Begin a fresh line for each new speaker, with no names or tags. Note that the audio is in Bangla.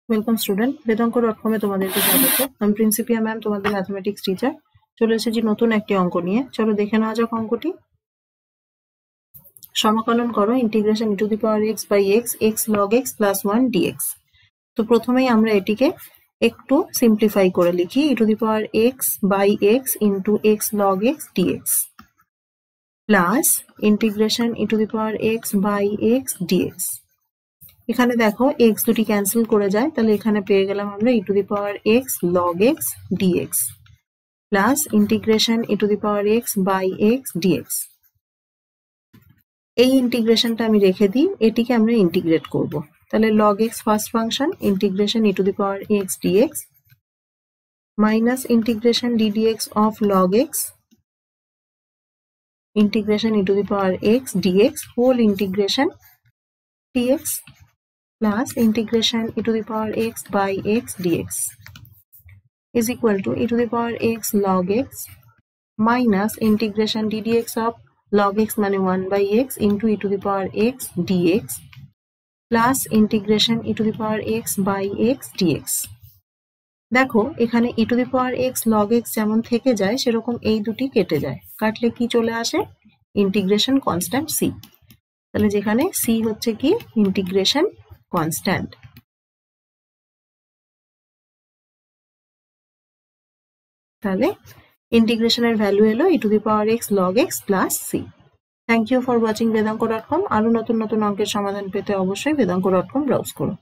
ওয়েলকাম স্টুডেন্ট, বেদাঙ্ক.com এ তোমাদেরকে স্বাগত। আমি প্রিন্সিপিয়া ম্যাম, তোমাদের ম্যাথমেটিক্স টিচার। চলে এসেছি নতুন একটি অঙ্ক নিয়ে। চলো দেখে নেওয়া যাক অঙ্কটি। সমাকলন করো integration e to the power x by x log x plus 1 dx। তো প্রথমেই আমরা এটিকে একটু সিম্পলিফাই করে লিখি, e to the power x by x into x log x dx plus integration e to the power x by x dx। এখানে দেখো x দুটি ক্যান্সেল করে যায়, তাহলে এখানে পেয়ে গেলাম আমরা e to the power x log x dx plus integration e to the power x by x dx। এই ইন্টিগ্রেশনটা আমি রেখে দিই, এটিকে আমরা ইন্টিগ্রেট করব। তাহলে log x first function, integration e to the power x dx minus integration ddx of log x integration e to the power x dx whole integration dx plus integration e to the power x by x dx is equal to e to the power x log x minus integration ddx of log x মানে 1 by x into e to the power x dx plus integration e to the power x by x dx। দেখো এখানে e to the power x log x যেমন থেকে যায় সেরকম এই দুটি কেটে যায়, কাটলে কি চলে আসে? Integration constant c। তাহলে যেখানে c হচ্ছে কি ইন্টিগ্রেশন কনস্ট্যান্ট। তাহলে ইন্টিগ্রেশনের ভ্যালু এলো e to the power x log x plus c। Thank you for watching বেদাঙ্ক.com। আরো নতুন নতুন অঙ্কের সমাধান পেতে অবশ্যই বেদাঙ্ক.com ব্রাউজ করো।